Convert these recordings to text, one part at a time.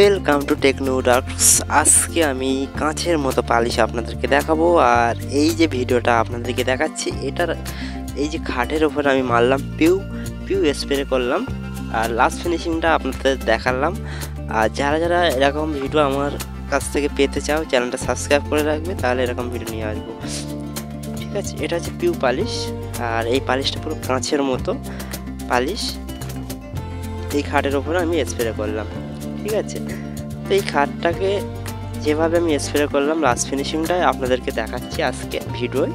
Welcome to techno ডার্কস। আজকে আমি কাঁচের মতো পালিশ আপনাদেরকে দেখাবো। আর এই যে ভিডিওটা আপনাদেরকে দেখাচ্ছি, এটার এই যে খাটের ওপর আমি মারলাম পিউ স্প্রে করলাম, আর লাস্ট ফিনিশিংটা আপনাদের দেখালাম। আর যারা যারা এরকম ভিডিও আমার কাছ থেকে পেতে চাও, চ্যানেলটা সাবস্ক্রাইব করে রাখবে, তাহলে এরকম ভিডিও নিয়ে আসবো। ঠিক আছে, এটা হচ্ছে পিউ পালিশ। আর এই পালিশটা পুরো কাঁচের মতো পালিশ এই খাটের ওপরে আমি স্প্রে করলাম। ঠিক আছে, তো এই খাটটাকে যেভাবে আমি স্প্রে করলাম লাস্ট ফিনিশিংটাই আপনাদেরকে দেখাচ্ছি আজকে ভিডিওয়।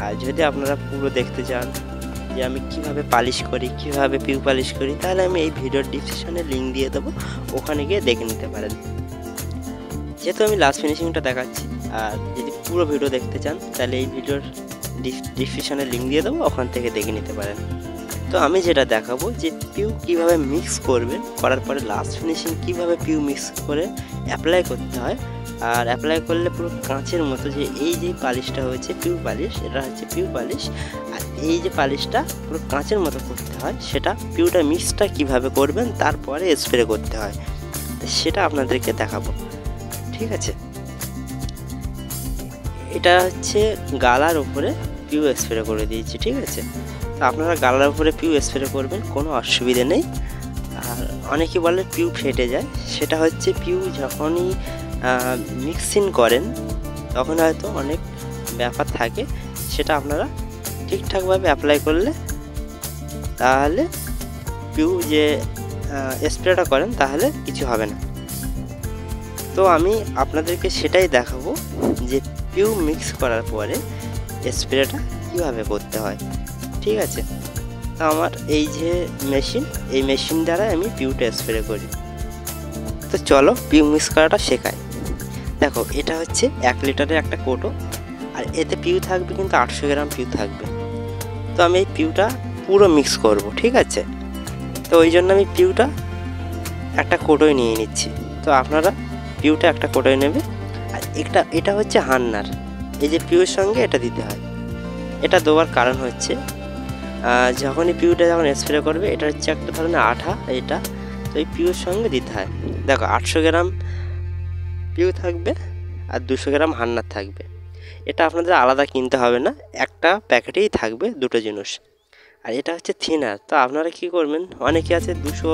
আর যদি আপনারা পুরো দেখতে চান যে আমি কিভাবে পালিশ করি, কিভাবে পিউ পালিশ করি, তাহলে আমি এই ভিডিওর ডিসক্রিপশনে লিঙ্ক দিয়ে দেবো, ওখানে গিয়ে দেখে নিতে পারেন। যেহেতু আমি লাস্ট ফিনিশিংটা দেখাচ্ছি, আর যদি পুরো ভিডিও দেখতে চান তাহলে এই ভিডিওর ডিসক্রিপশনে লিঙ্ক দিয়ে দেবো, ওখান থেকে দেখে নিতে পারেন। তো আমি যেটা দেখাবো যে পিউ কিভাবে মিক্স করবেন, করার পরে লাস্ট ফিনিশিং কিভাবে পিউ মিক্স করে অ্যাপ্লাই করতে হয়। আর অ্যাপ্লাই করলে পুরো কাঁচের মতো যে এই যে পালিশটা হয়েছে পিউ পালিশ, এটা হচ্ছে পিউ পালিশ। আর এই যে পালিশটা পুরো কাঁচের মতো করতে হয়, সেটা পিউটা মিক্সটা কিভাবে করবেন তারপরে স্প্রে করতে হয়, সেটা আপনাদেরকে দেখাবো। ঠিক আছে, এটা হচ্ছে গালার উপরে পিউ স্প্রে করে দিয়েছি। ঠিক আছে, তো আপনারা গালার উপরে পিউ স্প্রে করবেন, কোনো অসুবিধে নেই। আর অনেকে বলে পিউ ফেটে যায়, সেটা হচ্ছে পিউ যখনই মিক্সিং করেন তখন হয়তো অনেক ব্যাপার থাকে, সেটা আপনারা ঠিকঠাকভাবে অ্যাপ্লাই করলে তাহলে পিউ যে স্প্রেটা করেন তাহলে কিছু হবে না। তো আমি আপনাদেরকে সেটাই দেখাবো যে পিউ মিক্স করার পরে স্প্রেটা কীভাবে করতে হয়। ঠিক আছে, তো আমার এই যে মেশিন, এই মেশিন দ্বারা আমি পিউটা স্প্রে করি। তো চলো পিউ মিক্স করাটা শেখাই। দেখো, এটা হচ্ছে 1 লিটারের একটা কোটো, আর এতে পিউ থাকবে কিন্তু 800 গ্রাম পিউ থাকবে। তো আমি এই পিউটা পুরো মিক্স করব। ঠিক আছে, তো ওই জন্য আমি পিউটা একটা কোটোয় নিয়ে নিচ্ছি। তো আপনারা পিউটা একটা কোটোয় নেবে। আর এটা হচ্ছে হান্নার, এই যে পিউর সঙ্গে এটা দিতে হয়। এটা দেওয়ার কারণ হচ্ছে যখনই পিউটা যখন স্প্রে করবে, এটা হচ্ছে একটা ধরনের আঠা, এটা তো এই পিউর সঙ্গে দিতে হয়। দেখো, 800 গ্রাম পিউ থাকবে আর 200 গ্রাম হান্নার থাকবে। এটা আপনাদের আলাদা কিনতে হবে না, একটা প্যাকেটেই থাকবে দুটো জিনিস। আর এটা হচ্ছে থিনার। তো আপনারা কি করবেন, অনেকে আছে 200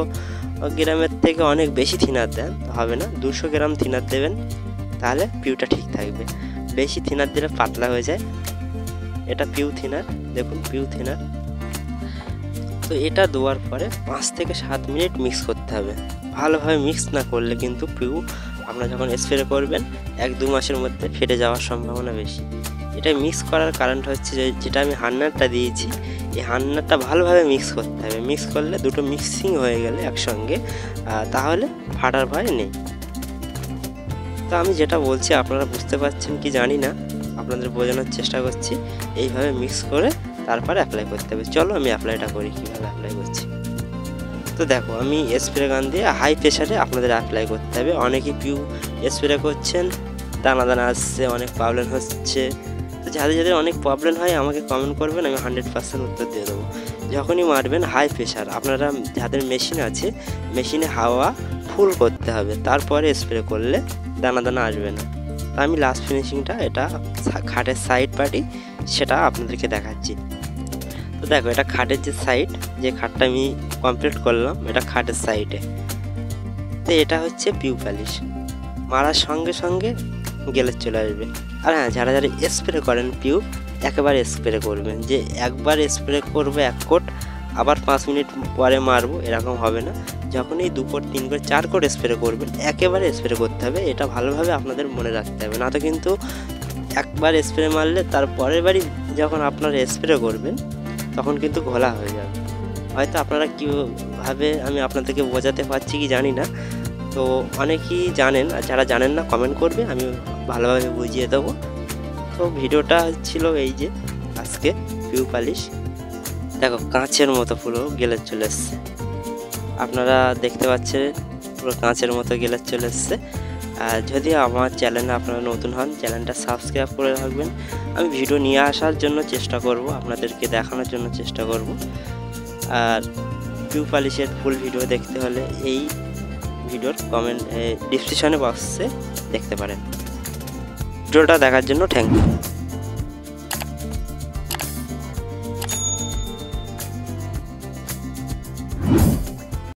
গ্রামের থেকে অনেক বেশি থিনার দেন, তো হবে না, 200 গ্রাম থিনার দেবেন, তাহলে পিউটা ঠিক থাকবে। বেশি থিনার দিলে পাতলা হয়ে যায়। এটা পিউ থিনার, দেখুন পিউ থিনার। তো এটা দেওয়ার পরে 5 থেকে 7 মিনিট মিক্স করতে হবে। ভালোভাবে মিক্স না করলে কিন্তু পিউ আপনারা যখন স্প্রে করবেন 1-2 মাসের মধ্যে ফেটে যাওয়ার সম্ভাবনা বেশি। এটা মিক্স করার কারণটা হচ্ছে যেটা আমি হান্নারটা দিয়েছি, এই হান্নারটা ভালোভাবে মিক্স করতে হবে। মিক্স করলে দুটো মিক্সিং হয়ে গেলে একসঙ্গে, তাহলে ফাটার ভয় নেই। তো আমি যেটা বলছি আপনারা বুঝতে পারছেন কি জানি না, আপনাদের বোঝানোর চেষ্টা করছি। এইভাবে মিক্স করে তারপরে অ্যাপ্লাই করতে হবে। চলো আমি অ্যাপ্লাইটা করি, কীভাবে অ্যাপ্লাই করছি। তো দেখো, আমি স্প্রে গান দিয়ে হাই প্রেশারে আপনাদের অ্যাপ্লাই করতে হবে। অনেকেই পিউ স্প্রে করছেন, দানা দানা আসছে, অনেক প্রবলেম হচ্ছে। তো যাদের অনেক প্রবলেম হয় আমাকে কমেন্ট করবেন, আমি 100% উত্তর দিয়ে দেবো। যখনই মারবেন হাই প্রেশার, আপনারা যাদের মেশিন আছে মেশিনে হাওয়া ফুল করতে হবে, তারপরে স্প্রে করলে দানা দানা আসবে না। তো আমি লাস্ট ফিনিশিংটা এটা খাটের সাইড পার্টি সেটা আপনাদেরকে দেখাচ্ছি। তো দেখো, এটা খাটের যে সাইড, যে খাটটা আমি কমপ্লিট করলাম, এটা খাটের সাইডে। তো এটা হচ্ছে পিউ পালিশ, মারার সঙ্গে সঙ্গে গেলে চলে আসবে। আর হ্যাঁ, যারা যারা স্প্রে করেন পিউ, একেবারে স্প্রে করবেন, যে একবার স্প্রে করবে 1 কোট, আবার 5 মিনিট পরে মারবো, এরকম হবে না। যখনই 2 কোট 3 কোট 4 কোট স্প্রে করবেন, একেবারে স্প্রে করতে হবে। এটা ভালোভাবে আপনাদের মনে রাখতে হবে, না তো কিন্তু একবার স্প্রে মারলে তার পরের বারই যখন আপনারা স্প্রে করবেন তখন কিন্তু ঘোলা হয়ে যাবে। হয়তো আপনারা কীভাবে আমি আপনাদেরকে বোঝাতে পারছি কি জানি না। তো অনেকেই জানেন, আর যারা জানেন না কমেন্ট করবে, আমি ভালোভাবে বুঝিয়ে দেবো। তো ভিডিওটা ছিল এই যে আজকে পিউ পালিশ। দেখো, কাঁচের মতো পুরো গেলে চলে এসছে, আপনারা দেখতে পাচ্ছেন পুরো কাঁচের মতো গেলে চলে এসছে। আর যদি আমার চ্যানেলে আপনারা নতুন হন, চ্যানেলটা সাবস্ক্রাইব করে রাখবেন। আমি ভিডিও নিয়ে আসার জন্য চেষ্টা করব, আপনাদেরকে দেখানোর জন্য চেষ্টা করব। আর পিউ পালিশের ফুল ভিডিও দেখতে হলে এই ভিডিওর কমেন্ট ডিসক্রিপশনে বক্সে দেখতে পারেন। ভিডিওটা দেখার জন্য থ্যাংক ইউ।